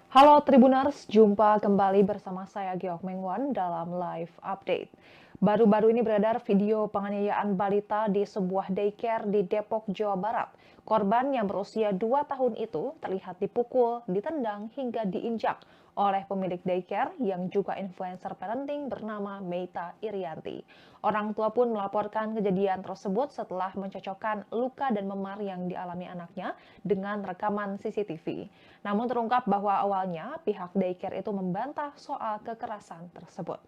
Halo Tribuners, jumpa kembali bersama saya Geok Mengwan dalam live update. Baru-baru ini beredar video penganiayaan balita di sebuah daycare di Depok, Jawa Barat. Korban yang berusia 2 tahun itu terlihat dipukul, ditendang, hingga diinjak oleh pemilik daycare yang juga influencer parenting bernama Meita Irianti. Orang tua pun melaporkan kejadian tersebut setelah mencocokkan luka dan memar yang dialami anaknya dengan rekaman CCTV. Namun terungkap bahwa awalnya pihak daycare itu membantah soal kekerasan tersebut.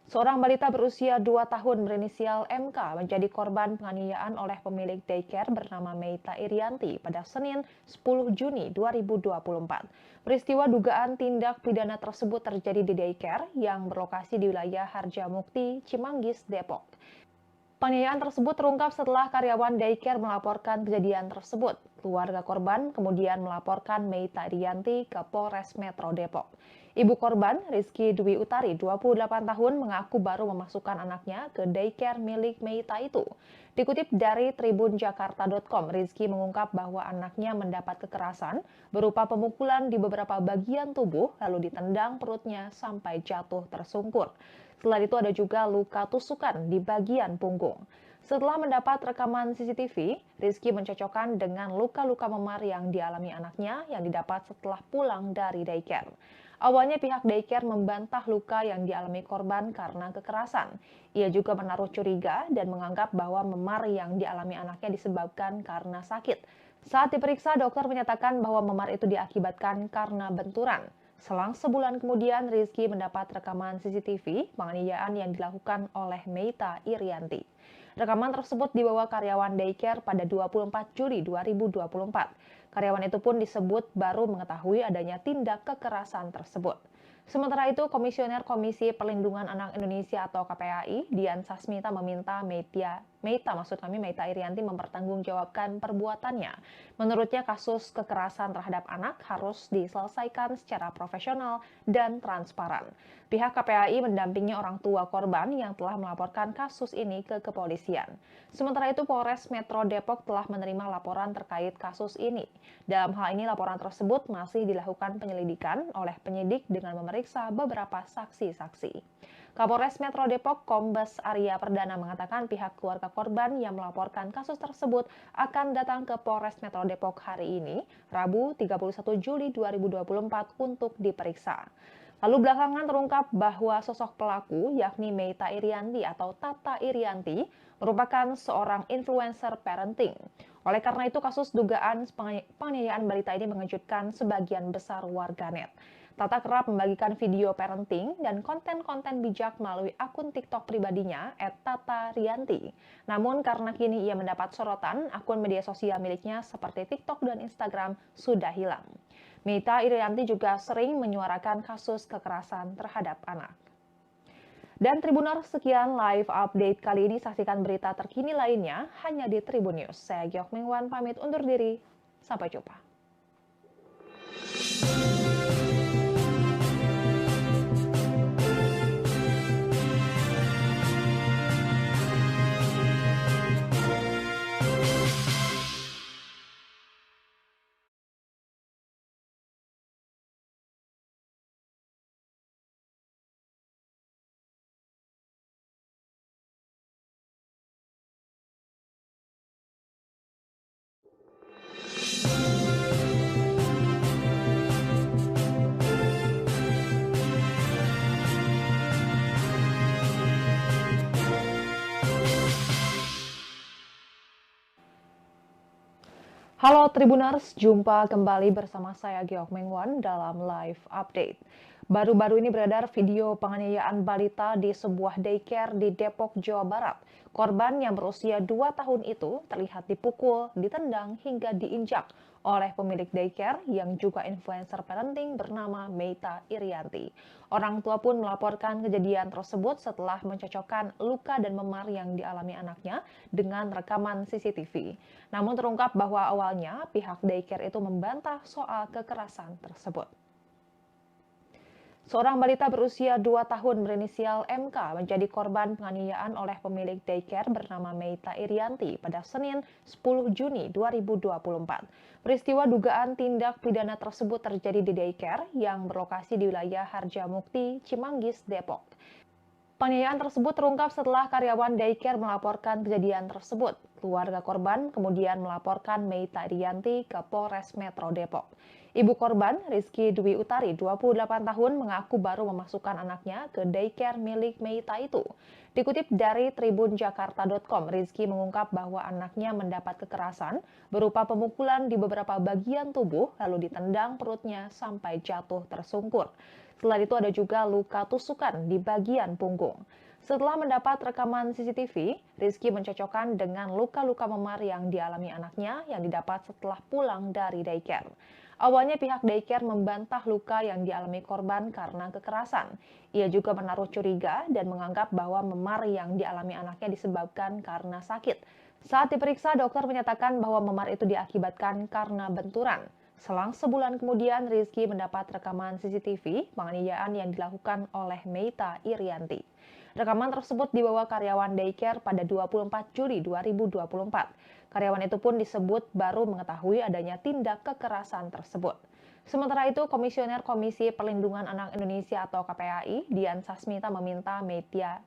Seorang balita berusia 2 tahun berinisial MK menjadi korban penganiayaan oleh pemilik daycare bernama Meita Irianti pada Senin 10 Juni 2024. Peristiwa dugaan tindak pidana tersebut terjadi di daycare yang berlokasi di wilayah Harjamukti, Cimanggis, Depok. Penganiayaan tersebut terungkap setelah karyawan daycare melaporkan kejadian tersebut. Keluarga korban kemudian melaporkan Meita Irianti ke Polres Metro Depok. Ibu korban, Rizky Dwi Utari, 28 tahun, mengaku baru memasukkan anaknya ke daycare milik Meita itu. Dikutip dari tribunjakarta.com, Rizky mengungkap bahwa anaknya mendapat kekerasan berupa pemukulan di beberapa bagian tubuh lalu ditendang perutnya sampai jatuh tersungkur. Selain itu ada juga luka tusukan di bagian punggung. Setelah mendapat rekaman CCTV, Rizky mencocokkan dengan luka-luka memar yang dialami anaknya yang didapat setelah pulang dari daycare. Awalnya pihak daycare membantah luka yang dialami korban karena kekerasan. Ia juga menaruh curiga dan menganggap bahwa memar yang dialami anaknya disebabkan karena sakit. Saat diperiksa, dokter menyatakan bahwa memar itu diakibatkan karena benturan. Selang sebulan kemudian, Rizky mendapat rekaman CCTV penganiayaan yang dilakukan oleh Meita Irianti. Rekaman tersebut dibawa karyawan daycare pada 24 Juli 2024. Karyawan itu pun disebut baru mengetahui adanya tindak kekerasan tersebut. Sementara itu, Komisioner Komisi Perlindungan Anak Indonesia atau KPAI, Dian Sasmita meminta Meita Irianti mempertanggungjawabkan perbuatannya. Menurutnya, kasus kekerasan terhadap anak harus diselesaikan secara profesional dan transparan. Pihak KPAI mendampingi orang tua korban yang telah melaporkan kasus ini ke kepolisian. Sementara itu, Polres Metro Depok telah menerima laporan terkait kasus ini. Dalam hal ini, laporan tersebut masih dilakukan penyelidikan oleh penyidik dengan memeriksa beberapa saksi-saksi. Kapolres Metro Depok, Kombes Arya Perdana mengatakan pihak keluarga korban yang melaporkan kasus tersebut akan datang ke Polres Metro Depok hari ini, Rabu 31 Juli 2024 untuk diperiksa. Lalu belakangan terungkap bahwa sosok pelaku yakni Meita Irianti atau Tata Irianti merupakan seorang influencer parenting. Oleh karena itu kasus dugaan penganiayaan balita ini mengejutkan sebagian besar warganet. Tata kerap membagikan video parenting dan konten-konten bijak melalui akun TikTok pribadinya @tata_rianti. Namun karena kini ia mendapat sorotan, akun media sosial miliknya seperti TikTok dan Instagram sudah hilang. Meita Irianti juga sering menyuarakan kasus kekerasan terhadap anak. Dan Tribuners, sekian live update kali ini. Saksikan berita terkini lainnya hanya di Tribun News. Saya Gyok Mingwan pamit undur diri. Sampai jumpa. Halo Tribuners, jumpa kembali bersama saya Geok Mengwan dalam live update. Baru-baru ini beredar video penganiayaan balita di sebuah daycare di Depok, Jawa Barat. Korban yang berusia 2 tahun itu terlihat dipukul, ditendang, hingga diinjak oleh pemilik daycare yang juga influencer parenting bernama Meita Irianti. Orang tua pun melaporkan kejadian tersebut setelah mencocokkan luka dan memar yang dialami anaknya dengan rekaman CCTV. Namun terungkap bahwa awalnya pihak daycare itu membantah soal kekerasan tersebut. Seorang balita berusia 2 tahun berinisial MK menjadi korban penganiayaan oleh pemilik daycare bernama Meita Irianti pada Senin 10 Juni 2024. Peristiwa dugaan tindak pidana tersebut terjadi di daycare yang berlokasi di wilayah Harjamukti, Cimanggis, Depok. Penganiayaan tersebut terungkap setelah karyawan daycare melaporkan kejadian tersebut. Keluarga korban kemudian melaporkan Meita Irianti ke Polres Metro Depok. Ibu korban, Rizky Dwi Utari, 28 tahun, mengaku baru memasukkan anaknya ke daycare milik Meita itu. Dikutip dari tribunjakarta.com, Rizky mengungkap bahwa anaknya mendapat kekerasan berupa pemukulan di beberapa bagian tubuh lalu ditendang perutnya sampai jatuh tersungkur. Selain itu ada juga luka tusukan di bagian punggung. Setelah mendapat rekaman CCTV, Rizky mencocokkan dengan luka-luka memar yang dialami anaknya yang didapat setelah pulang dari daycare. Awalnya pihak daycare membantah luka yang dialami korban karena kekerasan. Ia juga menaruh curiga dan menganggap bahwa memar yang dialami anaknya disebabkan karena sakit. Saat diperiksa, dokter menyatakan bahwa memar itu diakibatkan karena benturan. Selang sebulan kemudian, Rizky mendapat rekaman CCTV penganiayaan yang dilakukan oleh Meita Irianti. Rekaman tersebut dibawa karyawan daycare pada 24 Juli 2024. Karyawan itu pun disebut baru mengetahui adanya tindak kekerasan tersebut. Sementara itu, Komisioner Komisi Perlindungan Anak Indonesia atau KPAI, Dian Sasmita meminta Meita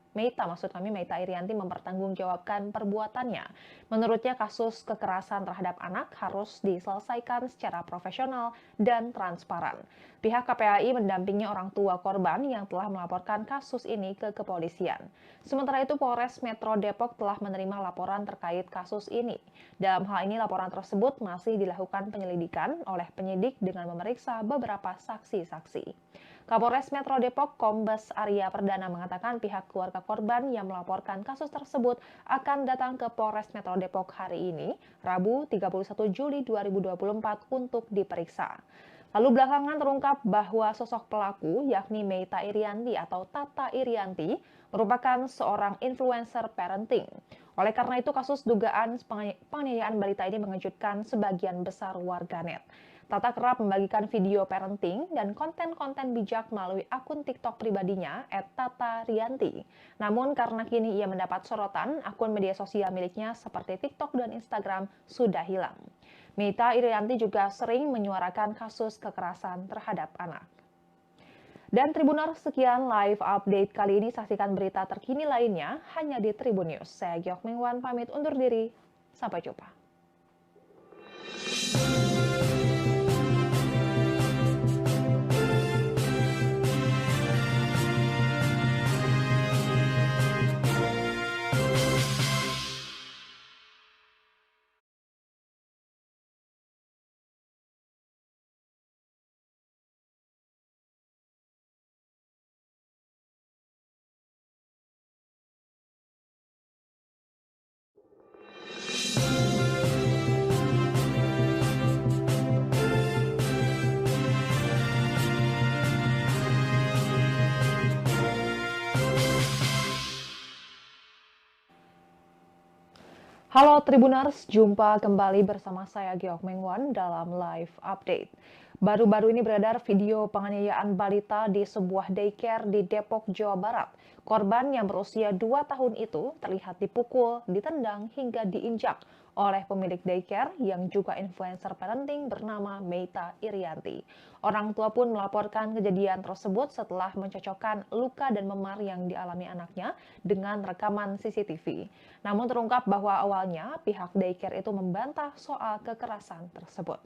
Irianti mempertanggungjawabkan perbuatannya. Menurutnya, kasus kekerasan terhadap anak harus diselesaikan secara profesional dan transparan. Pihak KPAI mendampingi orang tua korban yang telah melaporkan kasus ini ke kepolisian. Sementara itu, Polres Metro Depok telah menerima laporan terkait kasus ini. Dalam hal ini, laporan tersebut masih dilakukan penyelidikan oleh penyidik dengan memeriksa beberapa saksi-saksi. Kapolres Metro Depok Kombes Arya Perdana mengatakan pihak keluarga korban yang melaporkan kasus tersebut akan datang ke Polres Metro Depok hari ini, Rabu 31 Juli 2024 untuk diperiksa. Lalu belakangan terungkap bahwa sosok pelaku yakni Meita Irianti atau Tata Irianti merupakan seorang influencer parenting. Oleh karena itu kasus dugaan penganiayaan balita ini mengejutkan sebagian besar warganet. Tata kerap membagikan video parenting dan konten-konten bijak melalui akun TikTok pribadinya @tatarianti. Namun karena kini ia mendapat sorotan, akun media sosial miliknya seperti TikTok dan Instagram sudah hilang. Meita Irianti juga sering menyuarakan kasus kekerasan terhadap anak. Dan Tribuners, sekian live update kali ini. Saksikan berita terkini lainnya hanya di Tribun News. Saya Giok Mingwan pamit undur diri. Sampai jumpa. Halo Tribuners, jumpa kembali bersama saya Giok Mingwan dalam live update. Baru-baru ini beredar video penganiayaan balita di sebuah daycare di Depok, Jawa Barat. Korban yang berusia 2 tahun itu terlihat dipukul, ditendang, hingga diinjak oleh pemilik daycare yang juga influencer parenting bernama Meita Irianti. Orang tua pun melaporkan kejadian tersebut setelah mencocokkan luka dan memar yang dialami anaknya dengan rekaman CCTV. Namun terungkap bahwa awalnya pihak daycare itu membantah soal kekerasan tersebut.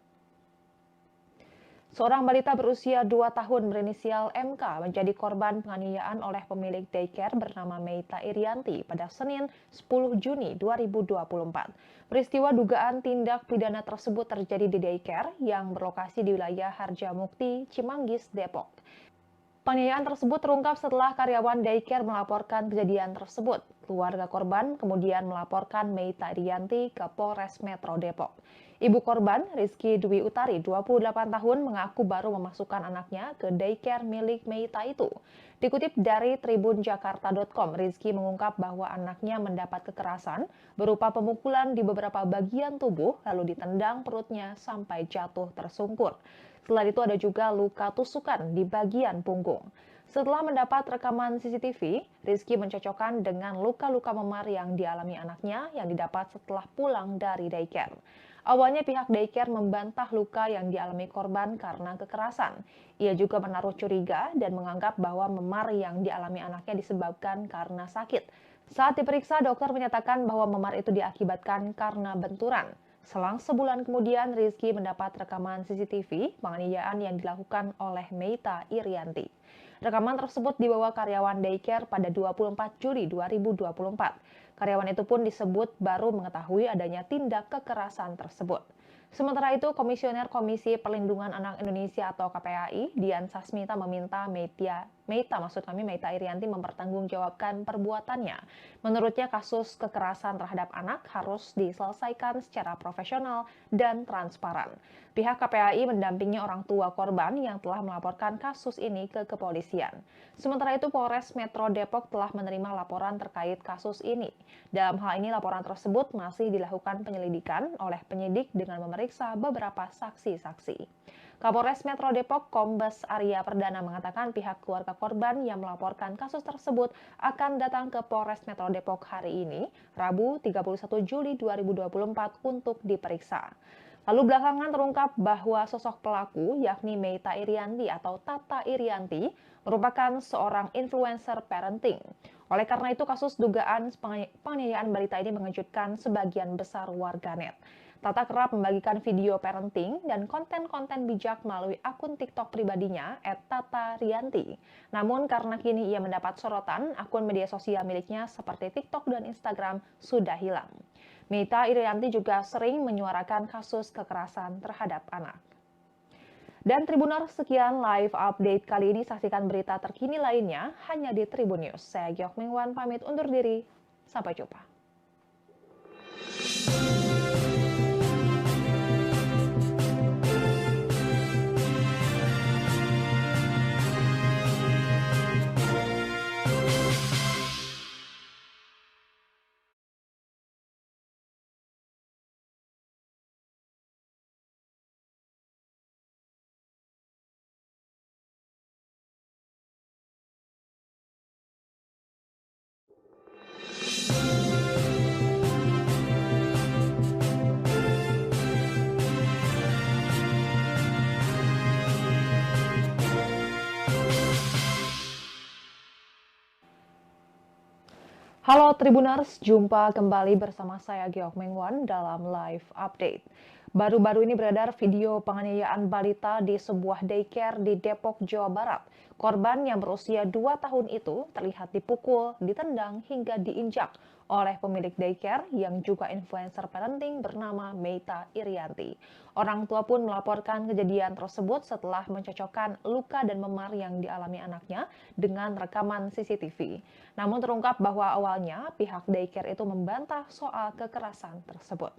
Seorang balita berusia 2 tahun berinisial MK menjadi korban penganiayaan oleh pemilik daycare bernama Meita Irianti pada Senin 10 Juni 2024. Peristiwa dugaan tindak pidana tersebut terjadi di daycare yang berlokasi di wilayah Harjamukti, Cimanggis, Depok. Penganiayaan tersebut terungkap setelah karyawan daycare melaporkan kejadian tersebut. Keluarga korban kemudian melaporkan Meita Irianti ke Polres Metro Depok. Ibu korban, Rizky Dwi Utari, 28 tahun, mengaku baru memasukkan anaknya ke daycare milik Meita itu. Dikutip dari tribunjakarta.com, Rizky mengungkap bahwa anaknya mendapat kekerasan berupa pemukulan di beberapa bagian tubuh lalu ditendang perutnya sampai jatuh tersungkur. Selain itu ada juga luka tusukan di bagian punggung. Setelah mendapat rekaman CCTV, Rizky mencocokkan dengan luka-luka memar yang dialami anaknya yang didapat setelah pulang dari daycare. Awalnya pihak daycare membantah luka yang dialami korban karena kekerasan. Ia juga menaruh curiga dan menganggap bahwa memar yang dialami anaknya disebabkan karena sakit. Saat diperiksa, dokter menyatakan bahwa memar itu diakibatkan karena benturan. Selang sebulan kemudian, Rizky mendapat rekaman CCTV penganiayaan yang dilakukan oleh Meita Irianti. Rekaman tersebut dibawa karyawan daycare pada 24 Juli 2024. Karyawan itu pun disebut baru mengetahui adanya tindak kekerasan tersebut. Sementara itu, Komisioner Komisi Perlindungan Anak Indonesia atau KPAI, Dian Sasmita meminta Meita Irianti mempertanggungjawabkan perbuatannya. Menurutnya, kasus kekerasan terhadap anak harus diselesaikan secara profesional dan transparan. Pihak KPAI mendampingi orang tua korban yang telah melaporkan kasus ini ke kepolisian. Sementara itu, Polres Metro Depok telah menerima laporan terkait kasus ini. Dalam hal ini, laporan tersebut masih dilakukan penyelidikan oleh penyidik dengan memeriksa beberapa saksi-saksi. Kapolres Metro Depok Kombes Arya Perdana mengatakan pihak keluarga korban yang melaporkan kasus tersebut akan datang ke Polres Metro Depok hari ini, Rabu 31 Juli 2024 untuk diperiksa. Lalu belakangan terungkap bahwa sosok pelaku yakni Meita Irianti atau Tata Irianti merupakan seorang influencer parenting. Oleh karena itu kasus dugaan penganiayaan balita ini mengejutkan sebagian besar warganet. Tata kerap membagikan video parenting dan konten-konten bijak melalui akun TikTok pribadinya @tatarianti. Namun karena kini ia mendapat sorotan, akun media sosial miliknya seperti TikTok dan Instagram sudah hilang. Meita Irianti juga sering menyuarakan kasus kekerasan terhadap anak. Dan Tribuners, sekian live update kali ini. Saksikan berita terkini lainnya hanya di Tribun News. Saya Giok Mingwan pamit undur diri. Sampai jumpa. Halo Tribuners, jumpa kembali bersama saya Giok Mingwan dalam live update. Baru-baru ini beredar video penganiayaan balita di sebuah daycare di Depok, Jawa Barat. Korban yang berusia 2 tahun itu terlihat dipukul, ditendang, hingga diinjak oleh pemilik daycare yang juga influencer parenting bernama Meita Irianti. Orang tua pun melaporkan kejadian tersebut setelah mencocokkan luka dan memar yang dialami anaknya dengan rekaman CCTV. Namun terungkap bahwa awalnya pihak daycare itu membantah soal kekerasan tersebut.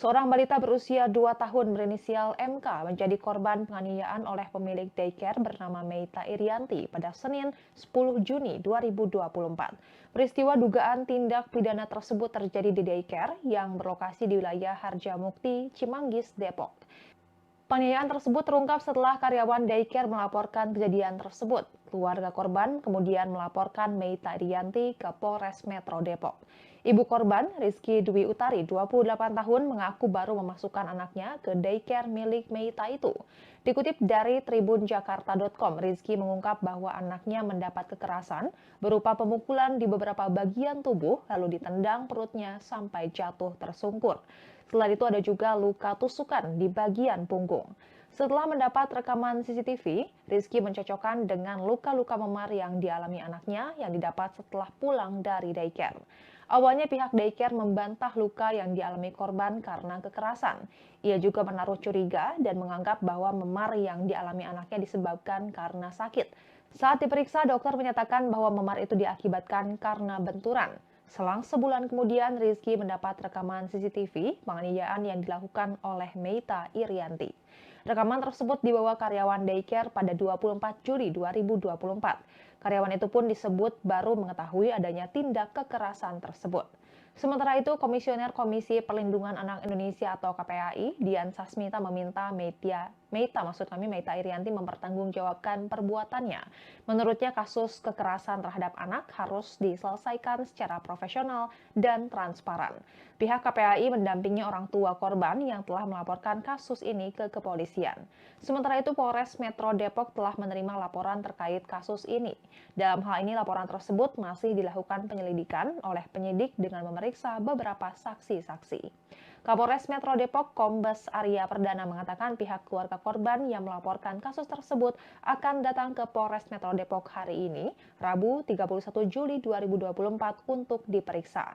Seorang balita berusia 2 tahun berinisial MK menjadi korban penganiayaan oleh pemilik daycare bernama Meita Irianti pada Senin 10 Juni 2024. Peristiwa dugaan tindak pidana tersebut terjadi di daycare yang berlokasi di wilayah Harjamukti, Cimanggis, Depok. Penganiayaan tersebut terungkap setelah karyawan daycare melaporkan kejadian tersebut. Keluarga korban kemudian melaporkan Meita Irianti ke Polres Metro Depok. Ibu korban, Rizky Dwi Utari, 28 tahun, mengaku baru memasukkan anaknya ke daycare milik Meita itu. Dikutip dari tribunjakarta.com, Rizky mengungkap bahwa anaknya mendapat kekerasan berupa pemukulan di beberapa bagian tubuh lalu ditendang perutnya sampai jatuh tersungkur. Selain itu ada juga luka tusukan di bagian punggung. Setelah mendapat rekaman CCTV, Rizky mencocokkan dengan luka-luka memar yang dialami anaknya yang didapat setelah pulang dari daycare. Awalnya pihak daycare membantah luka yang dialami korban karena kekerasan. Ia juga menaruh curiga dan menganggap bahwa memar yang dialami anaknya disebabkan karena sakit. Saat diperiksa, dokter menyatakan bahwa memar itu diakibatkan karena benturan. Selang sebulan kemudian, Rizky mendapat rekaman CCTV penganiayaan yang dilakukan oleh Meita Irianti. Rekaman tersebut dibawa karyawan daycare pada 24 Juli 2024. Karyawan itu pun disebut baru mengetahui adanya tindak kekerasan tersebut. Sementara itu, Komisioner Komisi Perlindungan Anak Indonesia atau KPAI, Dian Sasmita meminta Meita Irianti mempertanggungjawabkan perbuatannya. Menurutnya, kasus kekerasan terhadap anak harus diselesaikan secara profesional dan transparan. Pihak KPAI mendampingi orang tua korban yang telah melaporkan kasus ini ke kepolisian. Sementara itu, Polres Metro Depok telah menerima laporan terkait kasus ini. Dalam hal ini, laporan tersebut masih dilakukan penyelidikan oleh penyidik dengan memeriksa beberapa saksi-saksi. Kapolres Metro Depok Kombes Arya Perdana mengatakan pihak keluarga korban yang melaporkan kasus tersebut akan datang ke Polres Metro Depok hari ini, Rabu 31 Juli 2024 untuk diperiksa.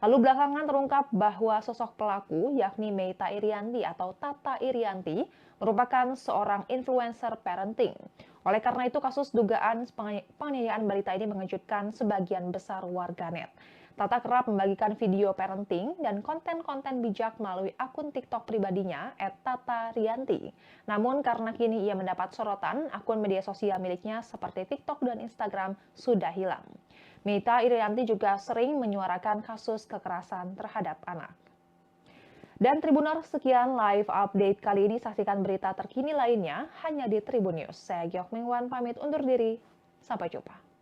Lalu belakangan terungkap bahwa sosok pelaku yakni Meita Irianti atau Tata Irianti merupakan seorang influencer parenting. Oleh karena itu kasus dugaan penganiayaan balita ini mengejutkan sebagian besar warganet. Tata kerap membagikan video parenting dan konten-konten bijak melalui akun TikTok pribadinya @tatarianti. Namun karena kini ia mendapat sorotan, akun media sosial miliknya seperti TikTok dan Instagram sudah hilang. Meita Irianti juga sering menyuarakan kasus kekerasan terhadap anak. Dan Tribuners, sekian live update kali ini. Saksikan berita terkini lainnya hanya di Tribun News. Saya Giok Mingwan pamit undur diri. Sampai jumpa.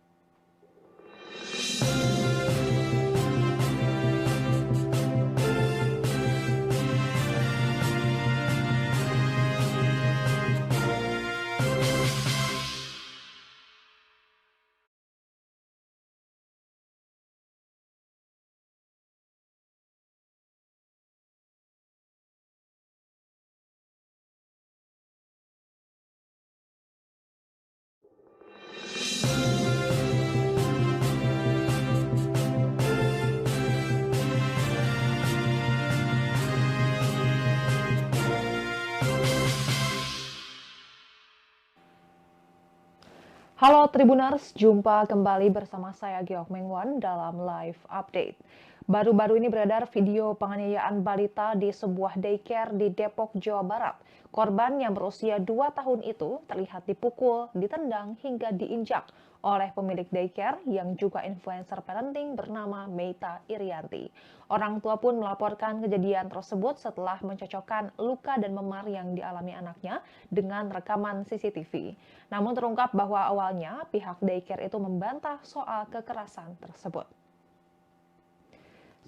Halo Tribuners, jumpa kembali bersama saya Giok Mingwan dalam live update. Baru-baru ini beredar video penganiayaan balita di sebuah daycare di Depok, Jawa Barat. Korban yang berusia 2 tahun itu terlihat dipukul, ditendang, hingga diinjak oleh pemilik daycare yang juga influencer parenting bernama Meita Irianti. Orang tua pun melaporkan kejadian tersebut setelah mencocokkan luka dan memar yang dialami anaknya dengan rekaman CCTV. Namun terungkap bahwa awalnya pihak daycare itu membantah soal kekerasan tersebut.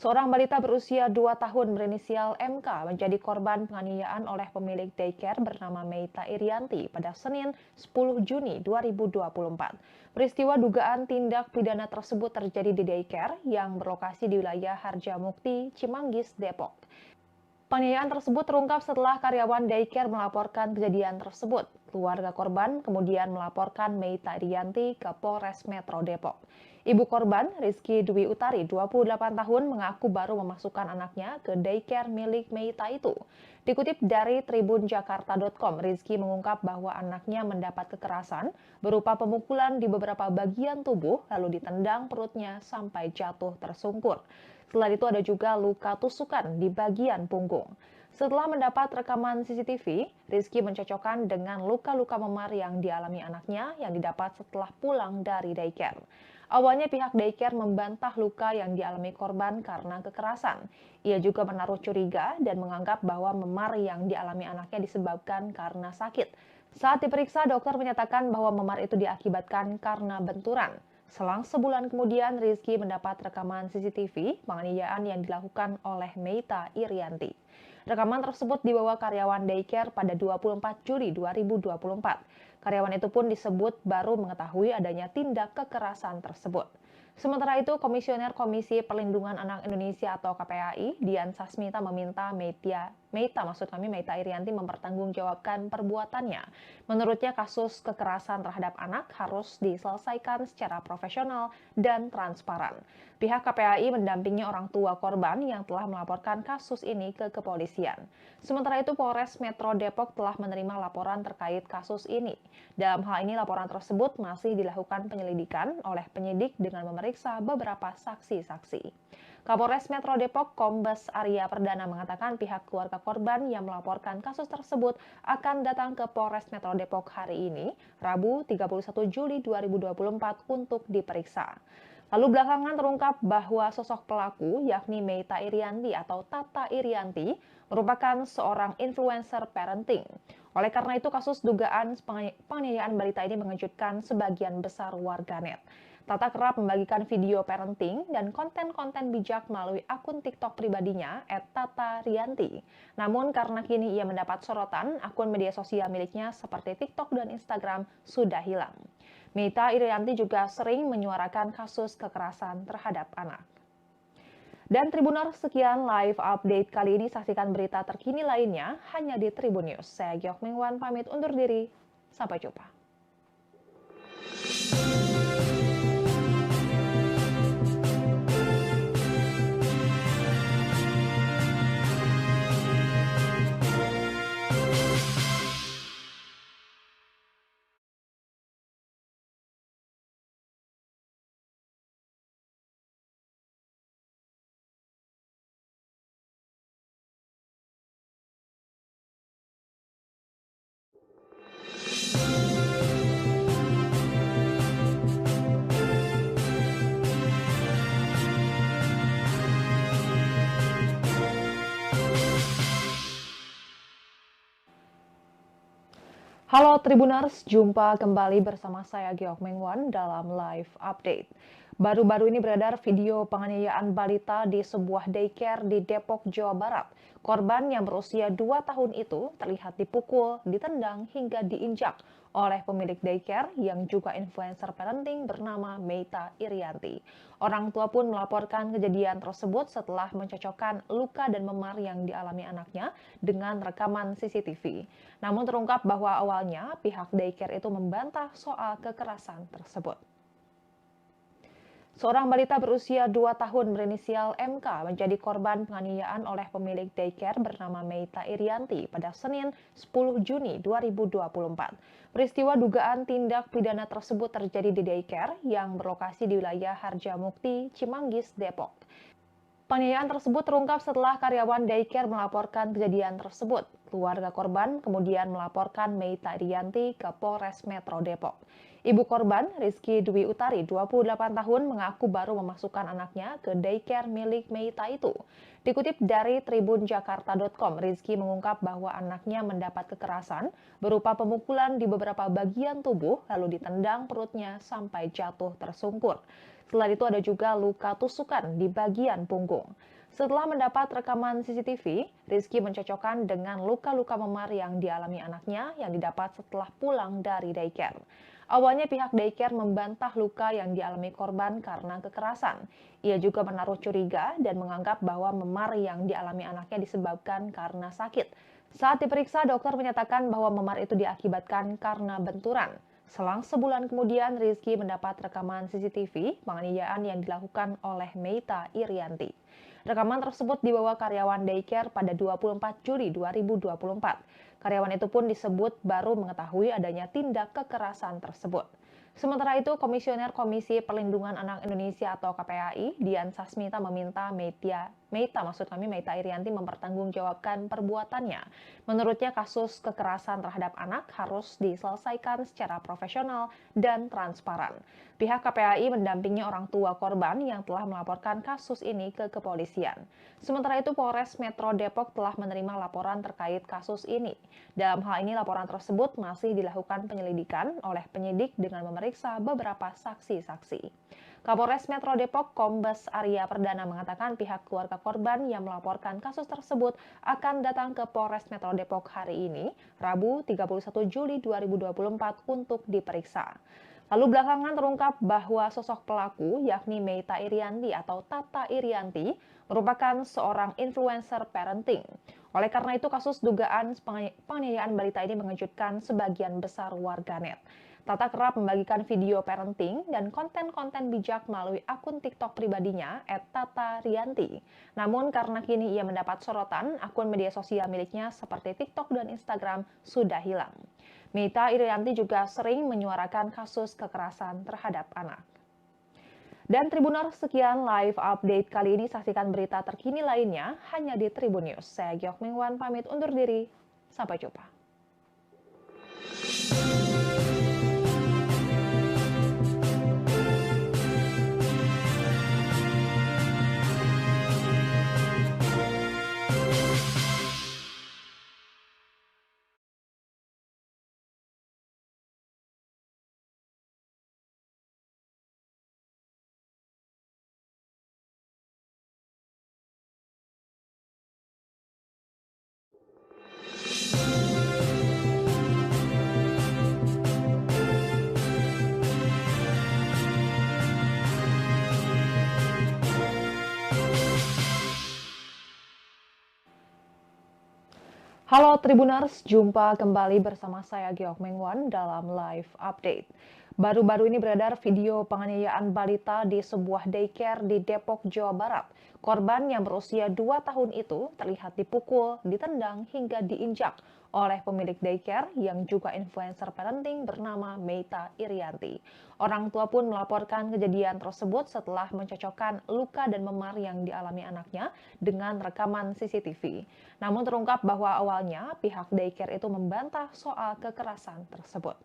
Seorang balita berusia 2 tahun berinisial MK menjadi korban penganiayaan oleh pemilik daycare bernama Meita Irianti pada Senin 10 Juni 2024. Peristiwa dugaan tindak pidana tersebut terjadi di daycare yang berlokasi di wilayah Harjamukti, Cimanggis, Depok. Penganiayaan tersebut terungkap setelah karyawan daycare melaporkan kejadian tersebut. Keluarga korban kemudian melaporkan Meita Irianti ke Polres Metro Depok. Ibu korban, Rizky Dwi Utari, 28 tahun, mengaku baru memasukkan anaknya ke daycare milik Meita itu. Dikutip dari tribunjakarta.com, Rizky mengungkap bahwa anaknya mendapat kekerasan berupa pemukulan di beberapa bagian tubuh, lalu ditendang perutnya sampai jatuh tersungkur. Selain itu ada juga luka tusukan di bagian punggung. Setelah mendapat rekaman CCTV, Rizky mencocokkan dengan luka-luka memar yang dialami anaknya yang didapat setelah pulang dari daycare. Awalnya pihak daycare membantah luka yang dialami korban karena kekerasan. Ia juga menaruh curiga dan menganggap bahwa memar yang dialami anaknya disebabkan karena sakit. Saat diperiksa, dokter menyatakan bahwa memar itu diakibatkan karena benturan. Selang sebulan kemudian, Rizky mendapat rekaman CCTV penganiayaan yang dilakukan oleh Meita Irianti. Rekaman tersebut dibawa karyawan daycare pada 24 Juli 2024. Karyawan itu pun disebut baru mengetahui adanya tindak kekerasan tersebut. Sementara itu, Komisioner Komisi Perlindungan Anak Indonesia atau KPAI, Dian Sasmita meminta Meita Irianti mempertanggungjawabkan perbuatannya. Menurutnya kasus kekerasan terhadap anak harus diselesaikan secara profesional dan transparan. Pihak KPAI mendampingi orang tua korban yang telah melaporkan kasus ini ke kepolisian. Sementara itu Polres Metro Depok telah menerima laporan terkait kasus ini. Dalam hal ini laporan tersebut masih dilakukan penyelidikan oleh penyidik dengan memeriksa beberapa saksi-saksi. Kapolres Metro Depok Kombes Arya Perdana mengatakan pihak keluarga korban yang melaporkan kasus tersebut akan datang ke Polres Metro Depok hari ini, Rabu 31 Juli 2024 untuk diperiksa. Lalu belakangan terungkap bahwa sosok pelaku yakni Meita Irianti atau Tata Irianti merupakan seorang influencer parenting. Oleh karena itu kasus dugaan penganiayaan balita ini mengejutkan sebagian besar warganet. Tata kerap membagikan video parenting dan konten-konten bijak melalui akun TikTok pribadinya @tatarianti. Namun karena kini ia mendapat sorotan, akun media sosial miliknya seperti TikTok dan Instagram sudah hilang. Meita Irianti juga sering menyuarakan kasus kekerasan terhadap anak. Dan Tribuners, sekian live update kali ini. Saksikan berita terkini lainnya hanya di Tribun News. Saya Giok Mingwan pamit undur diri. Sampai jumpa. Halo Tribuners, jumpa kembali bersama saya Giok Mingwan dalam live update. Baru-baru ini beredar video penganiayaan balita di sebuah daycare di Depok, Jawa Barat. Korban yang berusia 2 tahun itu terlihat dipukul, ditendang hingga diinjak oleh pemilik daycare yang juga influencer parenting bernama Meita Irianti. Orang tua pun melaporkan kejadian tersebut setelah mencocokkan luka dan memar yang dialami anaknya dengan rekaman CCTV. Namun terungkap bahwa awalnya pihak daycare itu membantah soal kekerasan tersebut. Seorang balita berusia 2 tahun berinisial MK menjadi korban penganiayaan oleh pemilik daycare bernama Meita Irianti pada Senin 10 Juni 2024. Peristiwa dugaan tindak pidana tersebut terjadi di daycare yang berlokasi di wilayah Harjamukti, Cimanggis, Depok. Penganiayaan tersebut terungkap setelah karyawan daycare melaporkan kejadian tersebut. Keluarga korban kemudian melaporkan Meita Irianti ke Polres Metro Depok. Ibu korban, Rizky Dwi Utari, 28 tahun, mengaku baru memasukkan anaknya ke daycare milik Meita itu. Dikutip dari tribunjakarta.com, Rizky mengungkap bahwa anaknya mendapat kekerasan berupa pemukulan di beberapa bagian tubuh, lalu ditendang perutnya sampai jatuh tersungkur. Selain itu ada juga luka tusukan di bagian punggung. Setelah mendapat rekaman CCTV, Rizky mencocokkan dengan luka-luka memar yang dialami anaknya yang didapat setelah pulang dari daycare. Awalnya pihak daycare membantah luka yang dialami korban karena kekerasan. Ia juga menaruh curiga dan menganggap bahwa memar yang dialami anaknya disebabkan karena sakit. Saat diperiksa, dokter menyatakan bahwa memar itu diakibatkan karena benturan. Selang sebulan kemudian, Rizky mendapat rekaman CCTV penganiayaan yang dilakukan oleh Meita Irianti. Rekaman tersebut dibawa karyawan daycare pada 24 Juli 2024. Karyawan itu pun disebut baru mengetahui adanya tindak kekerasan tersebut. Sementara itu, Komisioner Komisi Perlindungan Anak Indonesia atau KPAI, Dian Sasmita meminta Meita Irianti mempertanggungjawabkan perbuatannya. Menurutnya kasus kekerasan terhadap anak harus diselesaikan secara profesional dan transparan. Pihak KPAI mendampingi orang tua korban yang telah melaporkan kasus ini ke kepolisian. Sementara itu, Polres Metro Depok telah menerima laporan terkait kasus ini. Dalam hal ini, laporan tersebut masih dilakukan penyelidikan oleh penyidik dengan memeriksa beberapa saksi-saksi. Kapolres Metro Depok Kombes Arya Perdana mengatakan pihak keluarga korban yang melaporkan kasus tersebut akan datang ke Polres Metro Depok hari ini, Rabu 31 Juli 2024 untuk diperiksa. Lalu belakangan terungkap bahwa sosok pelaku yakni Meita Irianti atau Tata Irianti merupakan seorang influencer parenting. Oleh karena itu, kasus dugaan penganiayaan balita ini mengejutkan sebagian besar warganet. Tata kerap membagikan video parenting dan konten-konten bijak melalui akun TikTok pribadinya @tata_rianti. Namun karena kini ia mendapat sorotan, akun media sosial miliknya seperti TikTok dan Instagram sudah hilang. Meita Irianti juga sering menyuarakan kasus kekerasan terhadap anak. Dan Tribuners, sekian live update kali ini. Saksikan berita terkini lainnya hanya di Tribun News. Saya Giok Mingwan pamit undur diri. Sampai jumpa. Halo Tribuners, jumpa kembali bersama saya Giok Mengwan dalam live update. Baru-baru ini beredar video penganiayaan balita di sebuah daycare di Depok, Jawa Barat. Korban yang berusia 2 tahun itu terlihat dipukul, ditendang, hingga diinjak oleh pemilik daycare yang juga influencer parenting bernama Meita Irianti. Orang tua pun melaporkan kejadian tersebut setelah mencocokkan luka dan memar yang dialami anaknya dengan rekaman CCTV. Namun terungkap bahwa awalnya pihak daycare itu membantah soal kekerasan tersebut.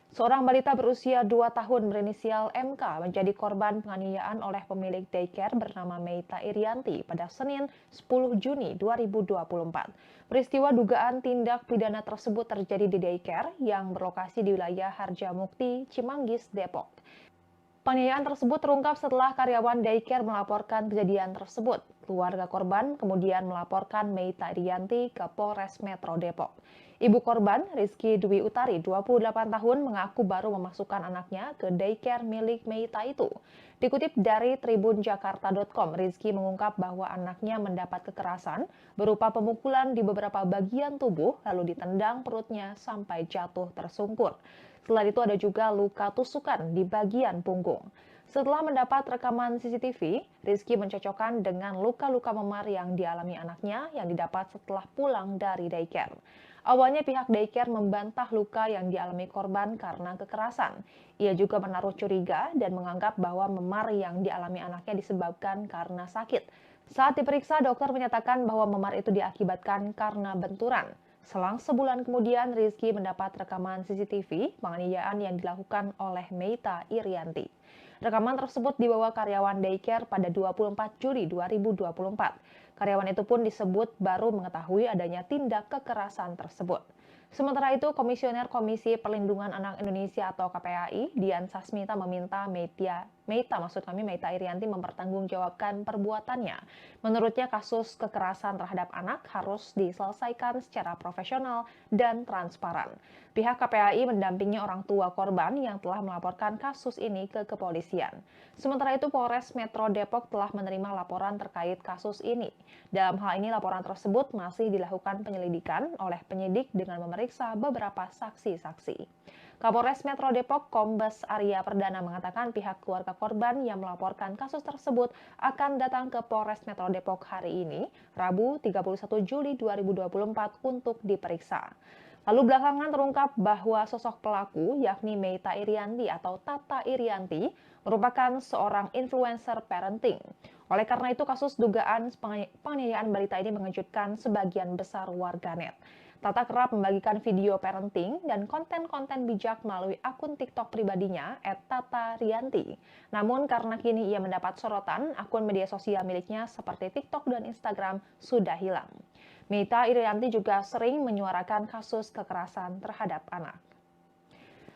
Seorang balita berusia 2 tahun berinisial MK menjadi korban penganiayaan oleh pemilik daycare bernama Meita Irianti pada Senin 10 Juni 2024. Peristiwa dugaan tindak pidana tersebut terjadi di daycare yang berlokasi di wilayah Harjamukti, Cimanggis, Depok. Penganiayaan tersebut terungkap setelah karyawan daycare melaporkan kejadian tersebut. Keluarga korban kemudian melaporkan Meita Irianti ke Polres Metro Depok. Ibu korban, Rizky Dwi Utari, 28 tahun, mengaku baru memasukkan anaknya ke daycare milik Meita itu. Dikutip dari tribunjakarta.com, Rizky mengungkap bahwa anaknya mendapat kekerasan berupa pemukulan di beberapa bagian tubuh, lalu ditendang perutnya sampai jatuh tersungkur. Selain itu ada juga luka tusukan di bagian punggung. Setelah mendapat rekaman CCTV, Rizky mencocokkan dengan luka-luka memar yang dialami anaknya yang didapat setelah pulang dari daycare. Awalnya pihak daycare membantah luka yang dialami korban karena kekerasan. Ia juga menaruh curiga dan menganggap bahwa memar yang dialami anaknya disebabkan karena sakit. Saat diperiksa, dokter menyatakan bahwa memar itu diakibatkan karena benturan. Selang sebulan kemudian, Rizky mendapat rekaman CCTV penganiayaan yang dilakukan oleh Meita Irianti. Rekaman tersebut dibawa karyawan daycare pada 24 Juli 2024. Karyawan itu pun disebut baru mengetahui adanya tindak kekerasan tersebut. Sementara itu, Komisioner Komisi Perlindungan Anak Indonesia atau KPAI, Dian Sasmita, meminta Meita Irianti mempertanggungjawabkan perbuatannya. Menurutnya, kasus kekerasan terhadap anak harus diselesaikan secara profesional dan transparan. Pihak KPAI mendampingi orang tua korban yang telah melaporkan kasus ini ke kepolisian. Sementara itu, Polres Metro Depok telah menerima laporan terkait kasus ini. Dalam hal ini, laporan tersebut masih dilakukan penyelidikan oleh penyidik dengan memeriksa beberapa saksi-saksi. Kapolres Metro Depok Kombes Arya Perdana mengatakan pihak keluarga korban yang melaporkan kasus tersebut akan datang ke Polres Metro Depok hari ini, Rabu 31 Juli 2024 untuk diperiksa. Lalu belakangan terungkap bahwa sosok pelaku yakni Meita Irianti atau Tata Irianti merupakan seorang influencer parenting. Oleh karena itu kasus dugaan penganiayaan balita ini mengejutkan sebagian besar warganet. Tata kerap membagikan video parenting dan konten-konten bijak melalui akun TikTok pribadinya @tata_rianti. Namun karena kini ia mendapat sorotan, akun media sosial miliknya seperti TikTok dan Instagram sudah hilang. Meita Irianti juga sering menyuarakan kasus kekerasan terhadap anak.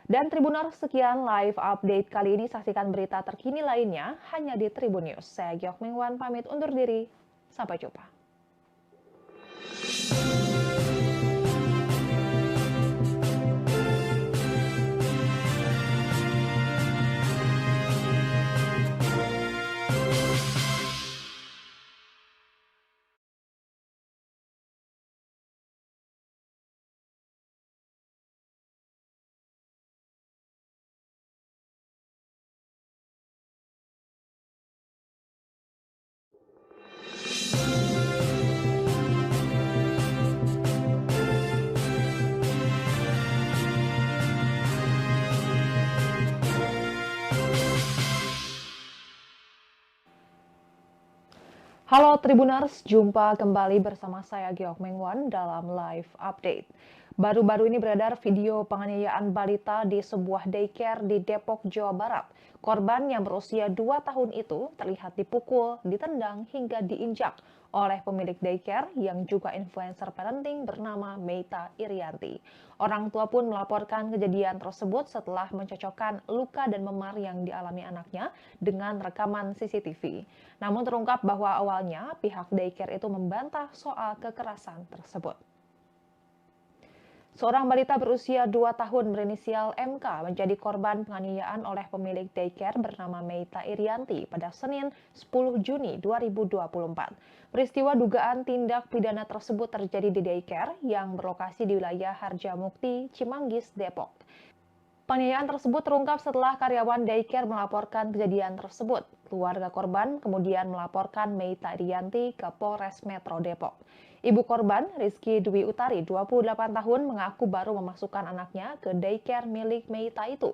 Dan Tribuners, sekian live update kali ini. Saksikan berita terkini lainnya hanya di Tribun News. Saya Giok Mingwan pamit undur diri. Sampai jumpa. Halo Tribuners, jumpa kembali bersama saya Geok Mengwan dalam live update. Baru-baru ini beredar video penganiayaan balita di sebuah daycare di Depok, Jawa Barat. Korban yang berusia 2 tahun itu terlihat dipukul, ditendang hingga diinjak oleh pemilik daycare yang juga influencer parenting bernama Meita Irianti. Orang tua pun melaporkan kejadian tersebut setelah mencocokkan luka dan memar yang dialami anaknya dengan rekaman CCTV. Namun terungkap bahwa awalnya pihak daycare itu membantah soal kekerasan tersebut. Seorang balita berusia 2 tahun berinisial MK menjadi korban penganiayaan oleh pemilik daycare bernama Meita Irianti pada Senin 10 Juni 2024. Peristiwa dugaan tindak pidana tersebut terjadi di daycare yang berlokasi di wilayah Harjamukti, Cimanggis, Depok. Penganiayaan tersebut terungkap setelah karyawan daycare melaporkan kejadian tersebut. Keluarga korban kemudian melaporkan Meita Irianti ke Polres Metro Depok. Ibu korban, Rizky Dwi Utari, 28 tahun, mengaku baru memasukkan anaknya ke daycare milik Meita itu.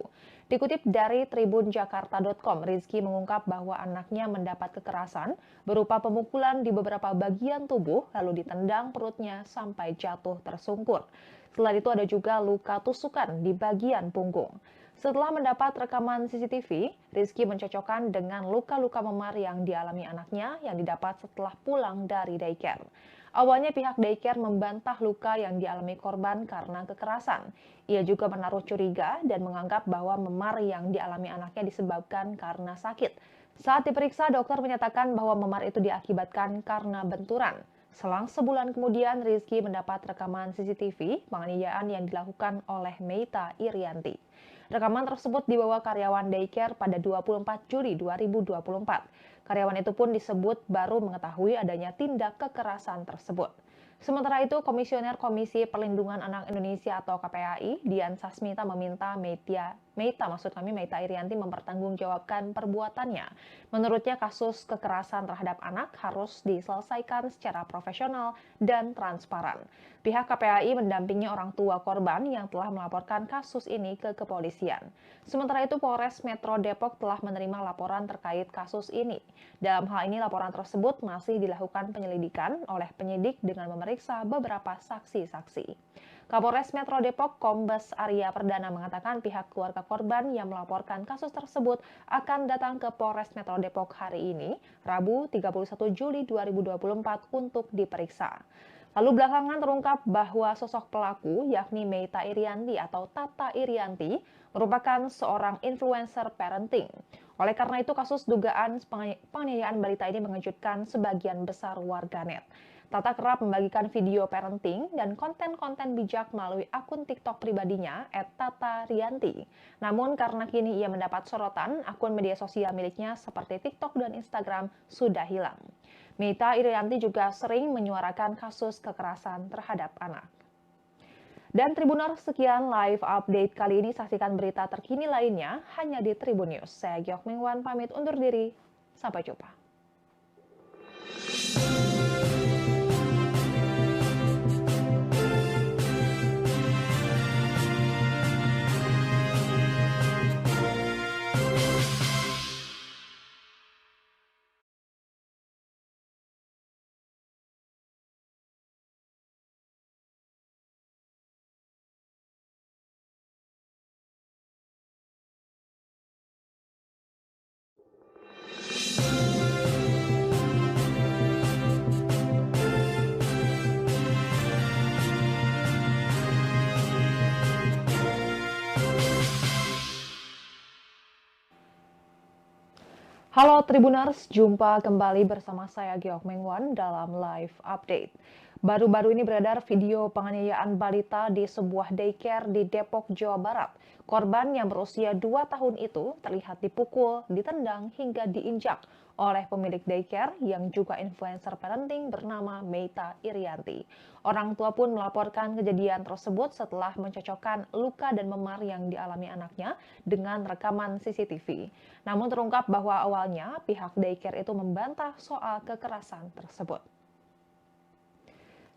Dikutip dari tribunjakarta.com, Rizky mengungkap bahwa anaknya mendapat kekerasan berupa pemukulan di beberapa bagian tubuh lalu ditendang perutnya sampai jatuh tersungkur. Selain itu ada juga luka tusukan di bagian punggung. Setelah mendapat rekaman CCTV, Rizky mencocokkan dengan luka-luka memar yang dialami anaknya yang didapat setelah pulang dari daycare. Awalnya pihak daycare membantah luka yang dialami korban karena kekerasan. Ia juga menaruh curiga dan menganggap bahwa memar yang dialami anaknya disebabkan karena sakit. Saat diperiksa, dokter menyatakan bahwa memar itu diakibatkan karena benturan. Selang sebulan kemudian, Rizky mendapat rekaman CCTV penganiayaan yang dilakukan oleh Meita Irianti. Rekaman tersebut dibawa karyawan daycare pada 24 Juli 2024. Karyawan itu pun disebut baru mengetahui adanya tindak kekerasan tersebut. Sementara itu, Komisioner Komisi Perlindungan Anak Indonesia atau KPAI, Dian Sasmita meminta Meita Irianti mempertanggungjawabkan perbuatannya. Menurutnya, kasus kekerasan terhadap anak harus diselesaikan secara profesional dan transparan. Pihak KPAI mendampingi orang tua korban yang telah melaporkan kasus ini ke kepolisian. Sementara itu, Polres Metro Depok telah menerima laporan terkait kasus ini. Dalam hal ini, laporan tersebut masih dilakukan penyelidikan oleh penyidik dengan memeriksa beberapa saksi-saksi. Kapolres Metro Depok Kombes Arya Perdana mengatakan pihak keluarga korban yang melaporkan kasus tersebut akan datang ke Polres Metro Depok hari ini, Rabu 31 Juli 2024 untuk diperiksa. Lalu belakangan terungkap bahwa sosok pelaku yakni Meita Irianti atau Tata Irianti merupakan seorang influencer parenting. Oleh karena itu kasus dugaan penganiayaan balita ini mengejutkan sebagian besar warganet. Tata kerap membagikan video parenting dan konten-konten bijak melalui akun TikTok pribadinya @tata_rianti. Namun karena kini ia mendapat sorotan, akun media sosial miliknya seperti TikTok dan Instagram sudah hilang. Meita Irianti juga sering menyuarakan kasus kekerasan terhadap anak. Dan Tribuners, sekian live update kali ini. Saksikan berita terkini lainnya hanya di Tribun News. Saya Geok Mingwan pamit undur diri. Sampai jumpa. Halo Tribuners, jumpa kembali bersama saya Geok Mengwan dalam live update. Baru-baru ini beredar video penganiayaan balita di sebuah daycare di Depok, Jawa Barat. Korban yang berusia 2 tahun itu terlihat dipukul, ditendang hingga diinjak oleh pemilik daycare yang juga influencer parenting bernama Meita Irianti. Orang tua pun melaporkan kejadian tersebut setelah mencocokkan luka dan memar yang dialami anaknya dengan rekaman CCTV. Namun terungkap bahwa awalnya pihak daycare itu membantah soal kekerasan tersebut.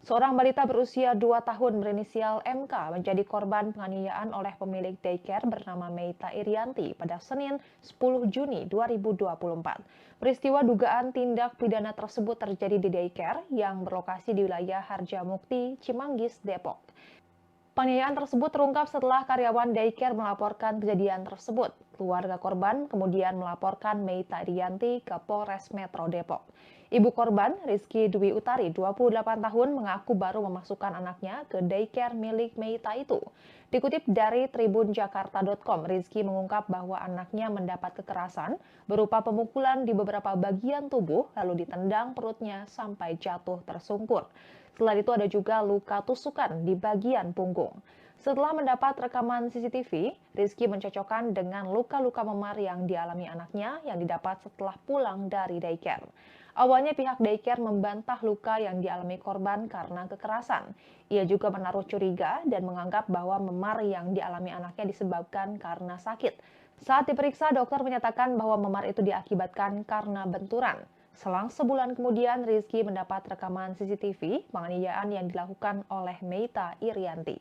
Seorang balita berusia 2 tahun berinisial MK menjadi korban penganiayaan oleh pemilik daycare bernama Meita Irianti pada Senin 10 Juni 2024. Peristiwa dugaan tindak pidana tersebut terjadi di daycare yang berlokasi di wilayah Harjamukti, Cimanggis, Depok. Penganiayaan tersebut terungkap setelah karyawan daycare melaporkan kejadian tersebut. Keluarga korban kemudian melaporkan Meita Irianti ke Polres Metro Depok. Ibu korban, Rizky Dwi Utari, 28 tahun, mengaku baru memasukkan anaknya ke daycare milik Meita itu. Dikutip dari tribunjakarta.com, Rizky mengungkap bahwa anaknya mendapat kekerasan berupa pemukulan di beberapa bagian tubuh lalu ditendang perutnya sampai jatuh tersungkur. Selain itu ada juga luka tusukan di bagian punggung. Setelah mendapat rekaman CCTV, Rizky mencocokkan dengan luka-luka memar yang dialami anaknya yang didapat setelah pulang dari daycare. Awalnya pihak daycare membantah luka yang dialami korban karena kekerasan. Ia juga menaruh curiga dan menganggap bahwa memar yang dialami anaknya disebabkan karena sakit. Saat diperiksa, dokter menyatakan bahwa memar itu diakibatkan karena benturan. Selang sebulan kemudian, Rizky mendapat rekaman CCTV penganiayaan yang dilakukan oleh Meita Irianti.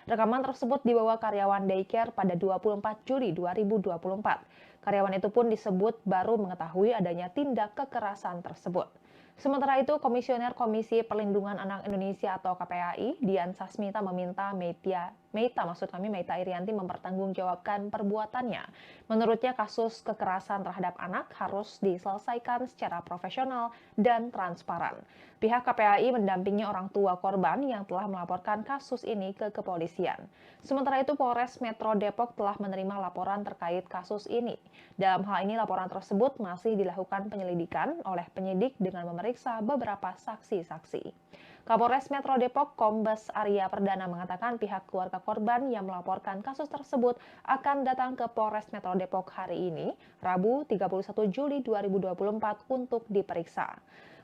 Rekaman tersebut dibawa karyawan daycare pada 24 Juli 2024. Karyawan itu pun disebut baru mengetahui adanya tindak kekerasan tersebut. Sementara itu, Komisioner Komisi Perlindungan Anak Indonesia atau KPAI, Dian Sasmita meminta Meita Irianti mempertanggungjawabkan perbuatannya. Menurutnya, kasus kekerasan terhadap anak harus diselesaikan secara profesional dan transparan. Pihak KPAI mendampingi orang tua korban yang telah melaporkan kasus ini ke kepolisian. Sementara itu, Polres Metro Depok telah menerima laporan terkait kasus ini. Dalam hal ini, laporan tersebut masih dilakukan penyelidikan oleh penyidik dengan memeriksa beberapa saksi-saksi. Kapolres Metro Depok, Kombes Arya Perdana mengatakan pihak keluarga korban yang melaporkan kasus tersebut akan datang ke Polres Metro Depok hari ini, Rabu 31 Juli 2024 untuk diperiksa.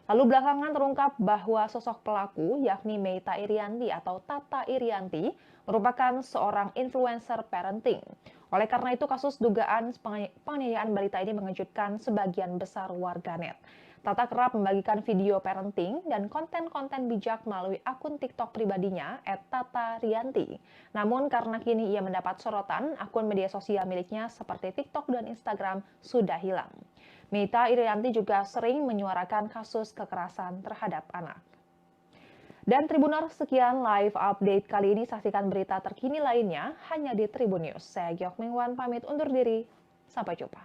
Lalu belakangan terungkap bahwa sosok pelaku yakni Meita Irianti atau Tata Irianti merupakan seorang influencer parenting. Oleh karena itu kasus dugaan penganiayaan balita ini mengejutkan sebagian besar warganet. Tata kerap membagikan video parenting dan konten-konten bijak melalui akun TikTok pribadinya @tatarianti. Namun karena kini ia mendapat sorotan, akun media sosial miliknya seperti TikTok dan Instagram sudah hilang. Meita Irianti juga sering menyuarakan kasus kekerasan terhadap anak. Dan Tribuners, sekian live update kali ini. Saksikan berita terkini lainnya hanya di Tribun News. Saya Gyok Mingwan pamit undur diri. Sampai jumpa.